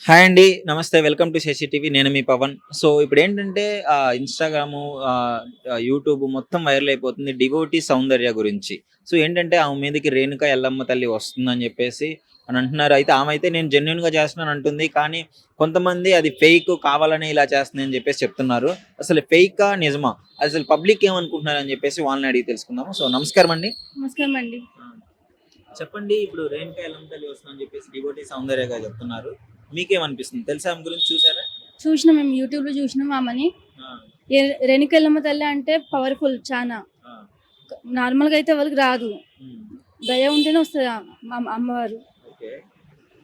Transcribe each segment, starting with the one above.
Hi అండి. నమస్తే. Welcome to Shashi TV. నేను మీ పవన్. సో, ఇప్పుడేంటంటే ఇన్‌స్టాగ్రాము, యూట్యూబ్ మొత్తం వైరల్ అయిపోతుంది డివోటీ సౌందర్య గురించి. సో, ఏంటంటే ఆమె మీదకి రేణుక ఎల్లమ్మ తల్లి వస్తుందని చెప్పేసి అని అంటున్నారు. అయితే ఆమె అయితే నేను జెన్యూన్‌గా చేస్తున్నాను అంటుంది. కానీ కొంతమంది అది ఫేక్, కావాలనే ఇలా చేస్తుంది అని చెప్పేసి చెప్తున్నారు. అసలు ఫేకా? నిజమా? అసలు పబ్లిక్ ఏమనుకుంటున్నారని చెప్పేసి వాళ్ళని అడిగి తెలుసుకుందాము. సో, నమస్కారం అండి. నమస్కారం అండి. ఆ! చెప్పండి. ఇప్పుడు రేణుక ఎల్లమ్మ తల్లి వస్తుందని చెప్పేసి డివోటీ సౌందర్య గారు చెప్తున్నారు. మీకేమనిపిస్తుంది? తెలుసా ఆమె గురించి చూసారా? చూసినాం, మేము యూట్యూబ్‌లో చూసినాం ఆమెని. ఆ! రేణుకెల్లమ్మ తల్లి అంటే పవర్‌ఫుల్ చానా. ఆ! నార్మల్‌గా అయితే ఎవరికి రాదు. హ్మ్. దయ ఉంటేనే వస్తది అమ్మవారు. ఓకే.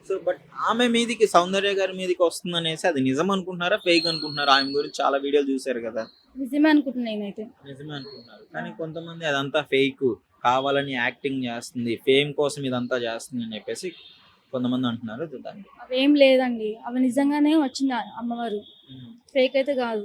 సో, బట్ ఆమె మీదికి, సౌందర్య గారి మీదికి వస్తుందనేసి అది నిజం అనుకుంటున్నారా? ఫేక్ అనుకుంటున్నారా? ఆమె గురించి చాలా వీడియోలు చూసారు కదా! నిజమే అనుకుంటున్నా నేనైతే. నిజమే అనుకుంటున్నారు. కానీ కొంతమంది అదంతా ఫేకు. కావాలని యాక్టింగ్ చేస్తుంది. ఫేమ్ కోసం ఇదంతా చేస్తుంది అని చెప్పేసి కొంతమంది అంటున్నారు. దానికి. అవేం లేదండి. అవి నిజంగానే వచ్చింది అమ్మవారు. హ్మ్. ఫేక్ అయితే కాదు.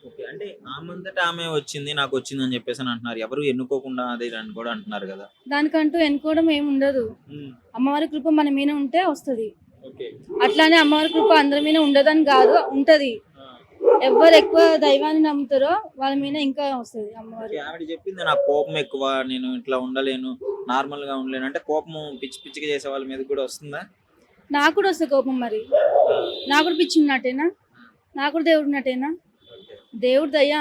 ఓకే. అంటే ఆమంతట ఆమె వచ్చింది, నాకొచ్చిందని చెప్పేసని అంటున్నారు. ఎవరు ఎన్నుకోకుండా అది ఇది అని కూడా అంటున్నారు గదా! దానికంటూ ఎన్నుకోవడం ఏమి ఉండదు. హ్మ్. అమ్మవారి కృప మన మీద ఉంటే వస్తది. ఓకే. అట్లానే అమ్మవారి కృప అందరి మీద ఉండదని కాదు, ఉంటది. ఆ! ఎవరు ఎక్కువ దైవాన్ని నమ్ముతారో వాళ్ళ మీద ఇంకా వస్తది అమ్మవారు. ఓకే. ఆవిడ చెప్పింది నాకు కోపం ఎక్కువ. నేను ఇట్లా ఉండలేను. నార్మల్‌గా ఉండలేను. అంటే కోపం పిచ్చి పిచ్చిగా చేసే వాళ్ళ మీదకి కూడా వస్తుందా? నాకు కూడా వస్తది కోపం మరి. ఆ! నాకు కూడా పిచ్చి ఉన్నట్టేనా? నాకు కూడా దేవుడు ఉన్నట్టేనా? ఓకే. దేవుడు దయ.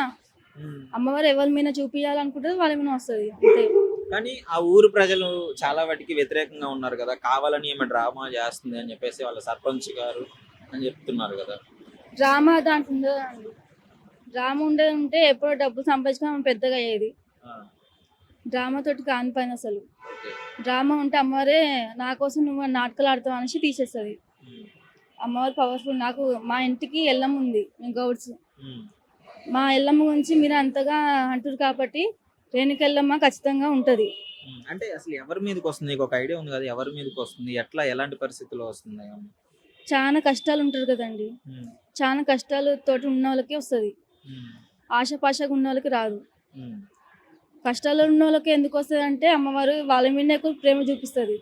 హ్మ్. అమ్మవారు ఎవరి మీద చూపియాలనుకుంటదో వాళ్ళ మీద వస్తది అంతే. కానీ ఆ ఊరు ప్రజలు చాలా వాటికి వ్యతిరేకంగా ఉన్నారు గదా! కావాలని ఈమె డ్రామా చేస్తుంది అని చెప్పేసి వాళ్ళ సర్పంచ్ గారు అని చెప్తున్నారు గదా! డ్రామా దాంట్లో ఉండదండి. డ్రామా ఉండదుంటే ఎప్పుడో డబ్బులు సంపాదించుకొని ఆమె పెద్దగా అయ్యేది. ఆ! డ్రామా తోటి కాని పని అసలు. ఓకే. డ్రామా ఉంటే అమ్మవారే నా కోసం నువ్వు నాటకాలు ఆడతావు అనేసి తీసేస్తది. హ్మ్. అమ్మవారు పవర్‌ఫుల్. నాకు మా ఇంటికి ఎల్లమ్మ ఉంది. మేము గౌడ్స్. హ్మ్. మా ఎల్లమ్మ గురించి మీరు అంతగా అంటుర్రు కాబట్టి రేణుకెల్లమ్మ ఖచ్చితంగా ఉంటది. హ్మ్. అంటే అసలు ఎవరి మీదకొస్తుంది? నీకొక ఐడియా ఉంది గదా! ఎవరి మీదకొస్తుంది? ఎట్లా? ఎలాంటి పరిస్థితుల్లో వస్తుంది ఆమె? చానా కష్టాలు ఉంటరు కదండీ! హ్మ్. చానా కష్టాలతోటి ఉన్నోళ్ళకే వస్తది. హ్మ్. ఆషాపాషాగా ఉన్నోళ్ళకి రాదు. హ్మ్. కష్టాల్లో ఉన్నోళ్ళకి ఎందుకొస్తదంటే అమ్మవారు వాళ్ళ మీదనే ఎక్కువ ప్రేమ చూపిస్తది.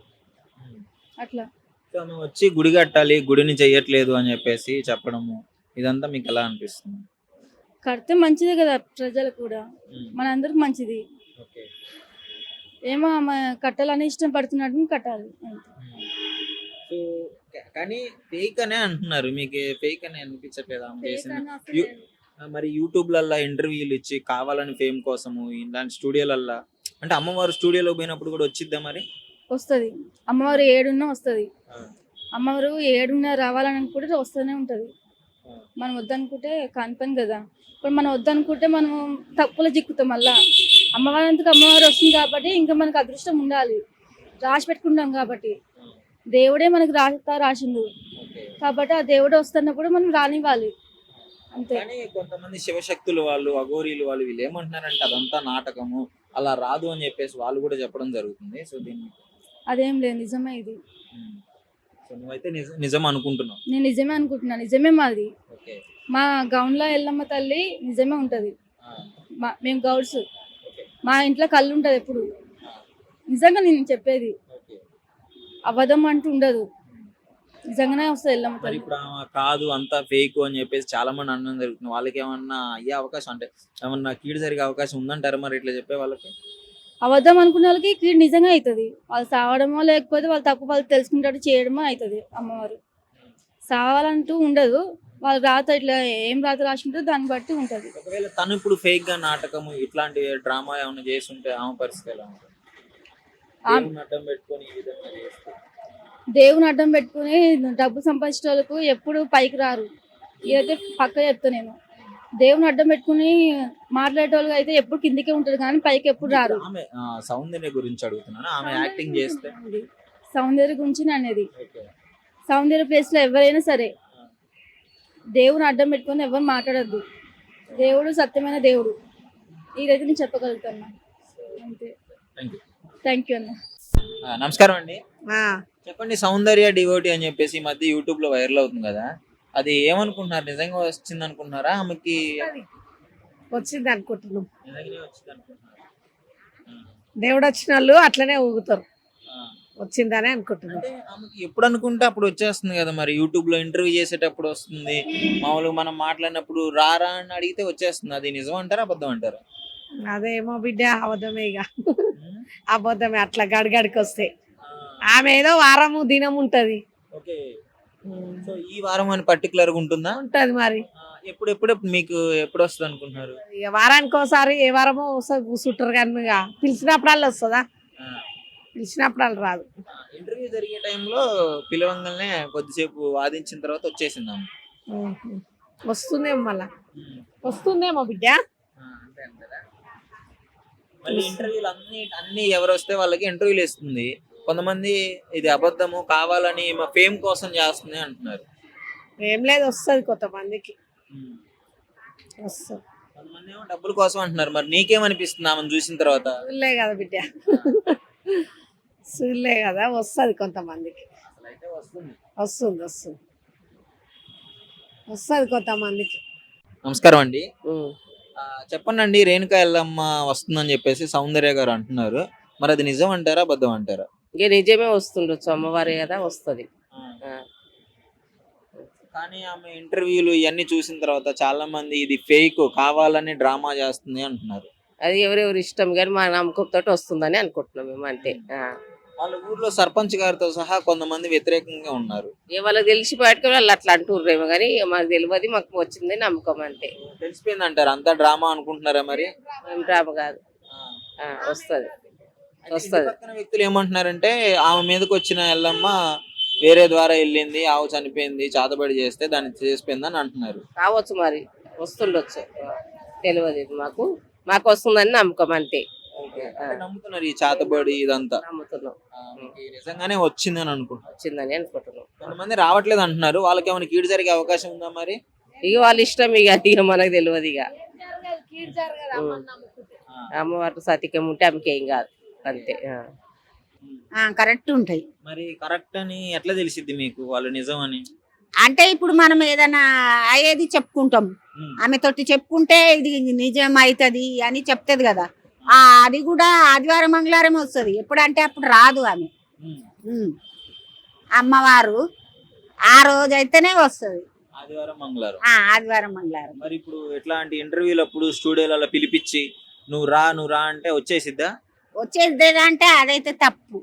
హ్మ్. అట్లా. సో, ఆమె వచ్చి గుడి కట్టాలి, గుడిని చెయ్యట్లేదు అని చెప్పేసి చెప్పడము. ఇదంతా మీకెలా అనిపిస్తుంది? కడితే మంచిదే గదా! ప్రజలకు కూడా. హ్మ్. మనందరికి మంచిది. ఓకే. ఏమో ఆమె కట్టాలని ఇష్టం పడుతున్నట్టు కట్టాలి అంతే. హ్మ్. సో, కానీ ఫేక్ అనే అంటున్నారు. మీకు ఫేక్ అని అనిపించట్లేదా ఆమె ఫేక్ చేసింది? అని అసలు యు లేదు. మరి యూట్యూబ్‌లల్లా ఇంటర్వ్యూలు ఇచ్చి కావాలని ఫేమ్ కోసము ఇలాంటి స్టూడియోలల్లా అంటే అమ్మవారు స్టూడియోలోకి పోయినప్పుడు కూడా వచ్చిద్దా మరి? వస్తది. అమ్మవారు ఏడున్నా వస్తది. ఆ! అమ్మవారు ఏడున్నా రావాలని అనుకుంటే వస్తూనే ఉంటది. ఆ! మనం వద్దనుకుంటే కాని పని గదా! ఇప్పుడు మనం వద్దనుకుంటే మనము తప్పులో చిక్కుతాం మళ్ళా. అమ్మవారంతకు అమ్మవారు వస్తుంది కాబట్టి ఇంకా మనకు అదృష్టం ఉండాలి. రాసి పెట్టుకుంటాం కాబట్టి. ఆ! దేవుడే మనకు రాసిండు. ఓకే. కాబట్టి ఆ దేవుడు వస్తున్నప్పుడు మనం రానివ్వాలి. అంతే. కానీ కొంతమంది శివశక్తులు వాళ్ళు, అఘోరీలు వాళ్ళు వీళ్ళేమంటున్నారంటే అదంతా నాటకము. అలా రాదు అని చెప్పేసి వాళ్ళు కూడా చెప్పడం జరుగుతుంది. సో, దీన్ని అదేం లేదు. నిజమే ఇది. హ్మ్. సో, నువ్వైతే నిజం అనుకుంటున్నావు. నేను నిజమే అనుకుంటున్నా. నిజమే మాది. ఓకే. మా గౌన్‌లో ఎల్లమ్మ తల్లి నిజమే ఉంటది. ఆ! మేము గౌడ్స్. ఓకే. మా ఇంట్లో కల్లుంటది ఎప్పుడు. ఆ! నిజంగా నేను చెప్పేది. ఓకే. అబద్ధం అంటూ ఉండదు. హ్మ్. నిజంగానే వస్తది ఎల్లమ్మ మరి తల్లి. ఇప్పుడు ఆమె కాదు అంతా ఫేకు అని చెప్పేసి చాలా మంది అనడం జరుగుతుంది. వాళ్ళకేమన్నా అయ్యే అవకాశం అంటే ఏమన్నా కీడు జరిగే అవకాశం ఉందంటారా మరి ఇట్లా చెప్పే వాళ్ళకి? అబద్ధం అనుకున్నోళ్ళకి కీడు నిజంగా అయితది. వాళ్ళు సావడమో, లేకపోతే వాళ్ళ తప్పు వాళ్ళు తెలుసుకునేటట్టు చేయడమో అయితది అమ్మవారు. సావాలంటూ ఉండదు. వాళ్ళ రాత ఇట్లా ఏం రాత రాసుంటదో దాన్ని బట్టి ఉంటది. ఒకవేళ తను ఇప్పుడు ఫేక్‌గా నాటకము ఇట్లాంటి డ్రామా ఏమన్నా చేసుంటే ఆమె పరిస్థితి ఎలా ఉంటది? ఆమ్ దేవుడిని అడ్డం పెట్టుకొని ఈ విధంగా చేస్తే. దేవుని అడ్డం పెట్టుకొని డబ్బు సంపాదించేటోళ్ళకు ఎప్పుడు పైకి రారు. ఇదైతే పక్కా చెప్తా నేను. దేవుని అడ్డం పెట్టుకొని మాట్లాడేటోళ్ళు అయితే ఎప్పుడు కిందకే ఉంటారు కానీ పైకి ఎప్పుడు అంటే ఇప్పుడు రారు. ఆమె సౌందర్య గురించి అడుగుతున్నాను. ఆమె సౌందర్య యాక్టింగ్ గురించి చేస్తే అండి. సౌందర్య గురించి అనేది. ఓకే. సౌందర్య ప్లేస్‌లో ఎవరైనా సరే ఆ! దేవుని అడ్డం పెట్టుకొని ఎవరు మాట్లాడొద్దు. దేవుడు సత్యమైన దేవుడు. ఇదైతే నేను చెప్పగలుగుతాను. అంతే. Thank you. థాంక్ యూ అన్న. నమస్కారం అండి. ఆ! చెప్పండి, 'సౌందర్య డివోటీ' అని చెప్పేసి ఈ మధ్య యూట్యూబ్‌లో వైరల్ అవుతుంది గదా! అది ఏమనుకుంటున్నారు? నిజంగా వచ్చిందనుకుంటున్నారా? ఆమెకి వస్తది. వచ్చిందనుకుంటున్నాం. నిజంగానే వచ్చిందనుకుంటున్నారా? ఆ! దేవుడొచ్చినోళ్ళు అట్లనే ఊగుతారు. ఆ! వచ్చిందని అనుకుంటున్నాం. అంటే ఆమెకి ఎప్పుడు అనుకుంటే అప్పుడు వచ్చేస్తుంది కదా, మరి యూట్యూబ్ లో ఇంటర్వ్యూ చేసేటప్పుడు వస్తుంది, మామూలుగా మనం మాట్లాడినప్పుడు రారా అని అడిగితే వచ్చేస్తుంది. అది నిజం అంటారా అబద్ధం అంటారా? అదేమో బిడ్డ అబద్ధమే ఇక. ఉమ్. అబద్ధమే అట్లా గడిగడికి వస్తే. ఆమె ఏదో వారము దినం ఉంటది. ఓకే. సో ఈ వారం అని పర్టికులర్ గా ఉంటుందా? ఉంటది మరి. ఎప్పుడు మీకు ఎప్పుడు వస్తుంది అనుకుంటున్నారు? ఇక వారానికి ఒకసారి ఏ వారమో వస్తుంది కూర్చుంటారు కానీ ఇక పిలిచినప్పుడల్లా వస్తుందా? పిలిచినప్పుడల్లా రాదు. ఇంటర్వ్యూ జరిగే టైంలో పిలవంగానే కొద్దిసేపు వాదించిన తర్వాత వచ్చేసింది ఆమె. ఉహు. వస్తుందేమో మళ్ళా. వస్తుందేమో బిడ్డ. అంతే అంటారా? మళ్ళీ ఇంటర్వ్యూలు అన్ని ఎవరు వస్తే వాళ్ళకి ఇంటర్వ్యూలు ఇస్తుంది. కొంతమంది ఇది అబద్ధము, కావాలని మా ఫేమ్ కోసం చేస్తుంది అంటున్నారు. ఏం లేదు, వస్తుంది కొంతమందికి వస్తుంది. కొంతమంది ఏమో డబ్బుల కోసం అంటున్నారు. మరి నీకేమనిపిస్తుంది ఆమెను చూసిన తర్వాత? చూడలే కదా బిడ్డ, చూడలే కదా, వస్తుంది కొంతమందికి. అసలైతే వస్తుంది. వస్తుంది వస్తుంది వస్తుంది కొంతమందికి. నమస్కారం అండి. చెప్పండి అండి, రేణుకా ఎల్లమ్మ వస్తుందని చెప్పేసి సౌందర్య గారు అంటున్నారు. మరి అది నిజం అంటారా అబద్ధం అంటారా? ఇక నిజమే వస్తుండొచ్చు, అమ్మవారి కదా వస్తుంది. కానీ ఆమె ఇంటర్వ్యూలు ఇవన్నీ చూసిన తర్వాత చాలా మంది ఇది ఫేక్, కావాలని డ్రామా చేస్తుంది అంటున్నారు. అది ఎవరెవరి ఇష్టం కానీ మా నమ్మకంతో వస్తుందని అనుకుంటున్నాం మేము, అంతే. వాళ్ళ ఊర్లో సర్పంచ్ గారితో సహా కొంతమంది వ్యతిరేకంగా ఉన్నారు. వాళ్ళకి తెలిసి బయటకు వాళ్ళు అట్లా అంటుర్రేమో కానీ మాకు తెలియదు, మాకు వచ్చింది నమ్మకం అంతే. తెలిసిపోయింది అంటారు, అంతా డ్రామా అనుకుంటున్నారా మరి? ఏం డ్రామా కాదు, వస్తుంది వస్తుంది. పక్కన వ్యక్తులు ఏమంటున్నారంటే ఆమె మీదకి వచ్చిన ఎల్లమ్మ వేరే ద్వారా వెళ్ళింది, ఆవు చనిపోయింది, చాతబడి చేస్తే దాన్ని చేసిపోయింది అని అంటున్నారు. కావచ్చు మరి, వస్తుండొచ్చు, తెలియదు మాకు. మాకు వస్తుందని నమ్మకం అంతే. అంటే నమ్ముతున్నారు ఈ చాతబడి ఇదంతా? నమ్ముతున్నాం, నిజంగానే వచ్చిందని అనుకుంటున్నారు. వచ్చిందని అనుకుంటున్నాం. కొంతమంది రావట్లేదు అంటున్నారు. వాళ్ళకి ఏమైనా కీడు జరిగే అవకాశం ఉందా మరి? ఇక వాళ్ళ ఇష్టం, ఇక మనకు తెలియదు. ఇక అమ్మవారి సతికం ఉంటే ఆమెకి ఏం కాదు, అంతే. కరెక్ట్ ఉంటాయి. మరి కరెక్ట్ అని ఎట్లా తెలిసిద్ది మీకు వాళ్ళు నిజం అని? అంటే ఇప్పుడు మనం ఏదైనా అయ్యేది చెప్పుకుంటాం, ఆమెతోటి చెప్పుకుంటే ఇది నిజం అవుతుంది అని చెప్తుంది కదా. అది కూడా ఆదివారం మంగళవారం వస్తుంది, ఎప్పుడంటే అప్పుడు రాదు ఆమె. అమ్మవారు ఆ రోజు అయితేనే వస్తుంది, ఆదివారం మంగళవారం. ఆదివారం మంగళవారం. మరి ఇప్పుడు ఎట్లాంటి ఇంటర్వ్యూలు అప్పుడు స్టూడియోలలో పిలిపించి నువ్వు రా అంటే వచ్చేసిద్దా? వచ్చేది అంటే అదైతే తప్పు,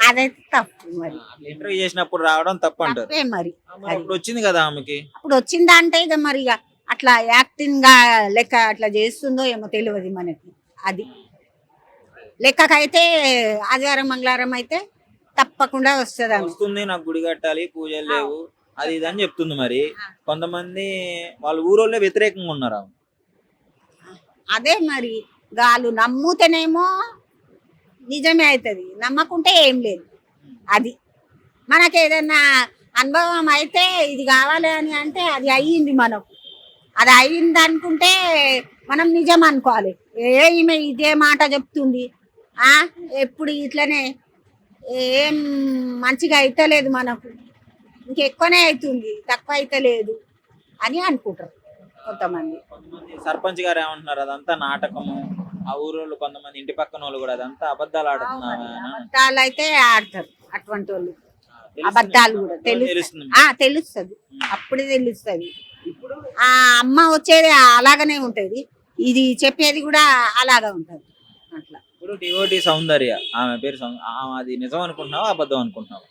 అదైతే తప్పు. మరి ఇంటర్వ్యూ చేసినప్పుడు రావడం తప్పు అంటారు. తప్పే మరి. ఇప్పుడు వచ్చింది కదా ఆమెకి, అప్పుడు వచ్చిందంటే ఇక మరి ఇక అట్లా యాక్టింగ్ గా లెక్క అట్లా చేస్తుందో ఏమో తెలియదు మనకి. అది లెక్కకైతే ఆదివారం మంగళవారం అయితే తప్పకుండా వస్తుంది. వస్తుంది, నాకు గుడి కట్టాలి, పూజలు లేవు, అది ఇది అని చెప్తుంది. మరి కొంతమంది వాళ్ళ ఊరోళ్ళే వ్యతిరేకంగా ఉన్నారు. అదే మరి గాలు నమ్ముతేనేమో నిజమే అవుతుంది, నమ్మకుంటే ఏం లేదు. అది మనకి ఏదైనా అనుభవం అయితే ఇది కావాలి అని అంటే అది అయ్యింది మనకు, అది అయ్యింది అనుకుంటే మనం నిజం అనుకోవాలి. ఈమె ఇదే మాట చెప్తుంది, ఎప్పుడు ఇట్లనే ఏం మంచిగా అయితలేదు మనకు, ఇంకెక్కువనే అవుతుంది, తక్కువ అయితలేదు అని అనుకుంటారు కొంతమంది. సర్పంచ్ గారు ఏమంటున్నారు, అదంతా నాటకము, ఆ ఊరోళ్ళు కొంతమంది ఇంటి పక్కన వాళ్ళు కూడా అదంతా అబద్ధాలు ఆడుతున్నారు. అబద్ధాలు అయితే ఆడతారు అటువంటి వాళ్ళు, అబద్ధాలు కూడా తెలుస్తుంది. అప్పుడే తెలుస్తుంది. ఆ అమ్మ వచ్చేది అలాగనే ఉంటది, ఇది చెప్పేది కూడా అలాగా ఉంటది. అట్లా ఇప్పుడు డివోటీ సౌందర్య, ఆమె పేరు అది నిజం అనుకుంటున్నావా అబద్ధం అనుకుంటున్నావా?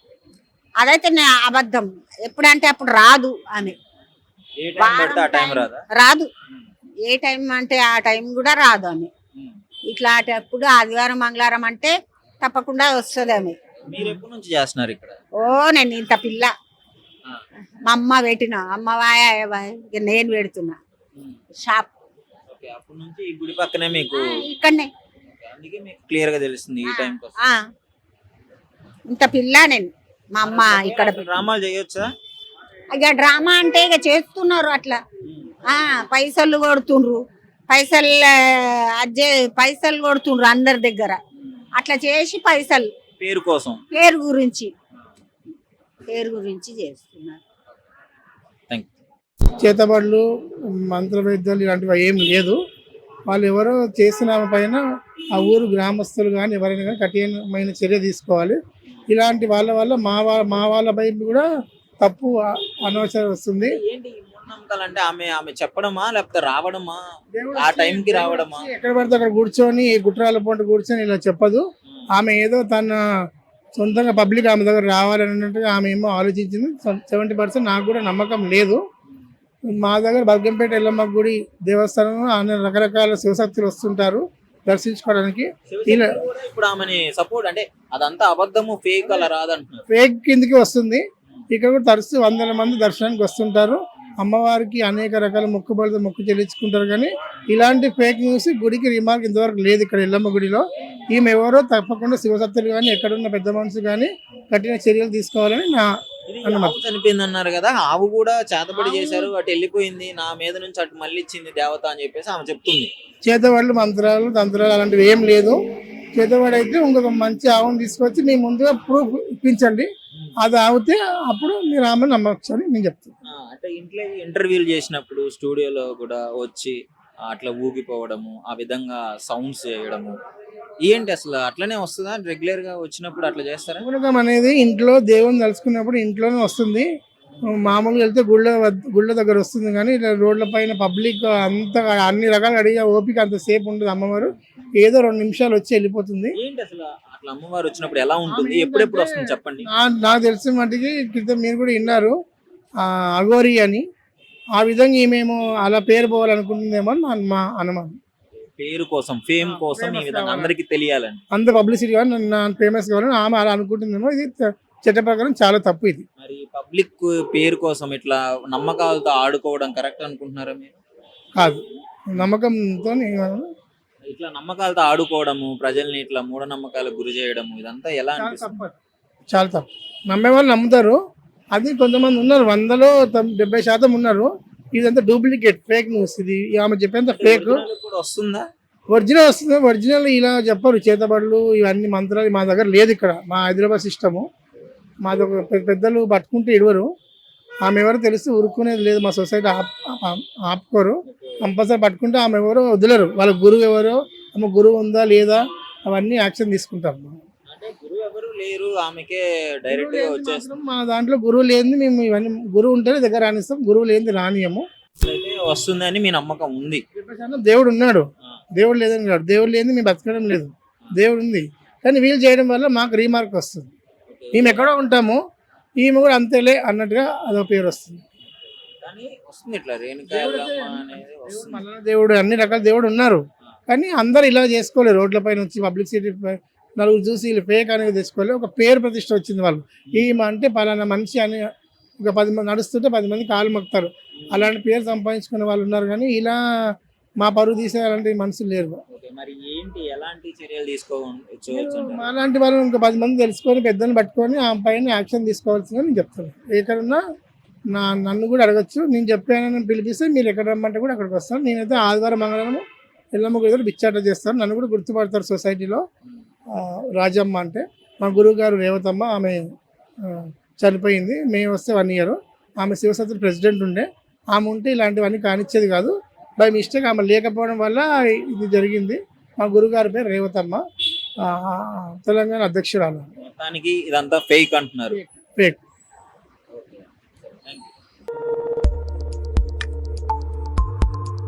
అదైతే అబద్ధం. ఎప్పుడంటే అప్పుడు రాదు ఆమె, ఏ టైం పడితే ఆ టైం రాదా? రాదు. ఏ టైం అంటే ఆ టైం కూడా రాదు ఆమె. ఇట్లాంటప్పుడు ఆదివారం మంగళవారం అంటే తప్పకుండా వస్తుంది ఆమె. మీరు ఎప్పటి నుంచి చేస్తున్నారు ఇక్కడ? నేను ఇంత పిల్ల, మా అమ్మ పెట్టిన నేను పెడుతున్నా షాప్. అప్పటి నుంచి ఈ గుడి పక్కనే మీకు ఇక్కడనే, అందుకే మీకు క్లియర్ గా తెలుస్తుంది ఈ టైం కోసం. ఇంత పిల్ల నేను, మా అమ్మ ఇక్కడ. డ్రామాలు చేయొచ్చా? ఇక డ్రామా అంటే ఇక చేస్తున్నారు అట్లా, పైసలు కొడుతుండ్రు, పైసలు కొడుతుండ్రు అందరి దగ్గర. అట్లా చేసి పైసలు పేరు కోసం, పేరు గురించి చేస్తున్నారు. చేతబడులు, మంత్రవైద్యాలు ఇలాంటివి ఏం లేదు. వాళ్ళు ఎవరో చేసిన పైన ఆ ఊరు గ్రామస్తులు కానీ ఎవరైనా కానీ కఠినమైన చర్య తీసుకోవాలి. ఇలాంటి వాళ్ళ వల్ల మా వాళ్ళపై కూడా తప్పు అనవసరం వస్తుంది. ఏంటి ఈ మూఢనమ్మకాలు అంటే ఆమె చెప్పడమా లేకపోతే రావడమా, ఆ టైంకి రావడమా? ఎక్కడ పడితే అక్కడ కూర్చొని గుట్రాల పూట కూర్చొని ఇలా చెప్పదు. ఆమె ఏదో తన సొంతంగా పబ్లిక్ ఆమె దగ్గర రావాలని అన్నట్టుగా ఆమె ఏమో ఆలోచించింది. 70% నాకు కూడా నమ్మకం లేదు. మా దగ్గర బల్గంపేట ఎల్లమ్మ గుడి దేవస్థానంలో ఆయన రకరకాల శివశక్తులు వస్తుంటారు దర్శించుకోవడానికి. ఇలా ఇప్పుడు ఆమెని సపోర్ట్ అంటే అదంతా అబద్ధము, ఫేక్ అలా రాదంటున్నారు. ఫేక్ కిందకి వస్తుంది. ఇక్కడ కూడా తరచు వందల మంది దర్శనానికి వస్తుంటారు. అమ్మవారికి అనేక రకాల మొక్కుబడులతో మొక్కు చెల్లించుకుంటారు. కానీ ఇలాంటి ఫేక్ న్యూస్ గుడికి రిమార్క్ ఇంతవరకు లేదు. ఇక్కడ ఎల్లమ్మ గుడిలో ఈమె ఎవరో తప్పకుండా శివశక్తులు కానీ ఎక్కడున్న పెద్ద మనుషులు కానీ కఠిన చర్యలు తీసుకోవాలని నా ఆవు చనిపోయింది అన్నారు కదా, ఆవు కూడా చేతబడి చేశారు, అటు వెళ్ళిపోయింది, నా మీద నుంచి అటు మళ్ళీ ఇచ్చింది దేవత అని చెప్పేసి ఆమె చెప్తుంది. చేతవాళ్ళు మంత్రాలు తంత్రాలు అలాంటివి ఏం లేదు. చేతవాడు అయితే ఇంకొక మంచి ఆవును తీసుకొచ్చి మీ ముందుగా ప్రూఫ్ ఇప్పించండి. అది ఆగితే అప్పుడు మీరు ఆమె నమ్మచ్చు అని నేను చెప్తాను. అంటే ఇంట్లో ఇంటర్వ్యూలు చేసినప్పుడు స్టూడియోలో కూడా వచ్చి అట్లా ఊగిపోవడము, ఆ విధంగా సౌండ్స్ చేయడము, ఏంటి అసలు అట్లనే వస్తుందా? రెగ్యులర్ గా వచ్చినప్పుడు అట్లా చేస్తారా? పూనకం అనేది ఇంట్లో దేవుని తలుచుకున్నప్పుడు ఇంట్లోనే వస్తుంది. మామూలుగా వెళ్తే గుళ్ళ దగ్గర వస్తుంది. కానీ ఇలా రోడ్ల పైన పబ్లిక్ అంత అన్ని రకాలు అడిగే ఓపిక అంతసేపు ఉండదు. అమ్మవారు ఏదో 2 నిమిషాలు వచ్చి వెళ్ళిపోతుంది. ఏంటి అసలు అట్లా అమ్మవారు వచ్చినప్పుడు ఎలా ఉంటుంది, ఎప్పుడెప్పుడు వస్తుంది చెప్పండి. నాకు తెలిసిన మటుకి క్రితం మీరు కూడా విన్నారు అఘోరి అని. ఆ విధంగా ఈమెమో అలా పేరు పోవాలనుకుంటుందేమో అని మా అనుమానం. పేరు కోసం, ఫేమ్ కోసం ఈ విధంగా అందరికి తెలియాలని, అంత పబ్లిసిటీ కావాలి, ఫేమస్ కావాలని ఆమె అలా అనుకుంటుందేమో. ఇది చట్ట ప్రకారం చాలా తప్పు. ఇది మరి పబ్లిక్ పేరు కోసం ఇట్లా నమ్మకాలతో ఆడుకోవడం కరెక్ట్ అనుకుంటున్నారా మీరు? కాదు. నమ్మకంతో ఇట్లా నమ్మకాలతో ఆడుకోవడము, ప్రజల్ని ఇట్లా మూఢనమ్మకాలకు గురి చేయడము, ఇదంతా ఎలా అనిపిస్తుంది? చాలా తప్పు. నమ్మే వాళ్ళు నమ్ముతారు. అది కొంతమంది ఉన్నారు, 100లో 70% ఉన్నారు. ఇదంతా డూప్లికేట్ ఫేక్ న్యూస్. ఇది ఆమె చెప్పేంత ఫేక్. కూడా వస్తుందా? ఒరిజినల్ వస్తుంది. ఒరిజినల్ ఇలా చెప్పరు. చేతబడులు ఇవన్నీ మంత్రాలు మా దగ్గర లేదు. ఇక్కడ మా హైదరాబాద్ సిస్టము మాది పెద్దలు పట్టుకుంటే ఇడవరు. ఆమె ఎవరో తెలిస్తే ఊరుకునేది లేదు. మా సొసైటీ ఆపుకోరు. కంపల్సరీ పట్టుకుంటే ఆమె ఎవరో వదిలేరు. వాళ్ళ గురువు ఎవరో, ఆమె గురువు ఉందా లేదా అవన్నీ యాక్షన్ తీసుకుంటారు. అంటే గురువు ఎవరు లేరు, ఆమెకే డైరెక్ట్ గా వచ్చేస్తాం. మా దాంట్లో గురువు లేనిది మేము ఇవన్నీ, గురువు ఉంటేనే దగ్గర రానిస్తాం. గురువు లేనిది రానియము. అయితే వస్తుందని మీ నమ్మకం ఉంది? దేవుడు ఉన్నాడు. దేవుడు లేదని కాదు. దేవుడు లేనిది మేము బతకడం లేదు. దేవుడు ఉంది. కానీ వీళ్ళు చేయడం వల్ల మాకు రీమార్క్ వస్తుంది. మేము ఎక్కడో ఉంటాము, ఈమె కూడా అంతేలే అన్నట్టుగా అదో పేరు వస్తుంది. కానీ వస్తుంది ఇట్లా రేణుకా ఎల్లమ్మ అనేది వస్తుంది. మల్లన్న దేవుడు, అన్ని రకాల దేవుడు ఉన్నారు. కానీ అందరు ఇలా చేసుకోలేరు. రోడ్ల పైన వచ్చి పబ్లిసిటీ నలుగురు చూసి వీళ్ళు ఫేక్ అనేది తెచ్చుకోలేదు. ఒక పేరు ప్రతిష్ట వచ్చింది. వాళ్ళు ఈమె అంటే పలానా మనిషి అని ఒక 10 మంది నడుస్తుంటే 10 మంది కాలు మొక్కుతారు. అలాంటి పేరు సంపాదించుకునే వాళ్ళు ఉన్నారు. కానీ ఇలా మా పరువు తీసే అలాంటి మనుషులు లేరు. మరి ఏంటి, ఎలాంటి చర్యలు తీసుకోవచ్చు? అలాంటి వాళ్ళు ఇంకా 10 మంది తెలుసుకొని పెద్దలు పట్టుకొని ఆ పైన యాక్షన్ తీసుకోవాల్సిందని నేను చెప్తాను. ఎక్కడున్నా నన్ను కూడా అడగచ్చు. నేను చెప్పానని పిలిపిస్తే మీరు ఎక్కడ రమ్మంటే కూడా అక్కడికి వస్తాను. నేనైతే ఆదివారం మంగళవారం ఎల్లమ్మ గుడి బిచ్చాట చేస్తాను. నన్ను కూడా గుర్తుపడతారు సొసైటీలో. రాజమ్మ అంటే మా గురువు గారు రేవతమ్మ. ఆమె చనిపోయింది. మేము వస్తే 1 year. ఆమె శివశక్తులు ప్రెసిడెంట్ ఉండే. ఆమె ఉంటే ఇలాంటివన్నీ కానిచ్చేది కాదు. బై మిస్టేక్ ఆమె లేకపోవడం వల్ల ఇది జరిగింది. మా గురుగారి పేరు రేవతమ్మ, తెలంగాణ అధ్యక్షురాలు. మొత్తానికి ఇదంతా ఫేక్ అంటున్నారు. ఫేక్.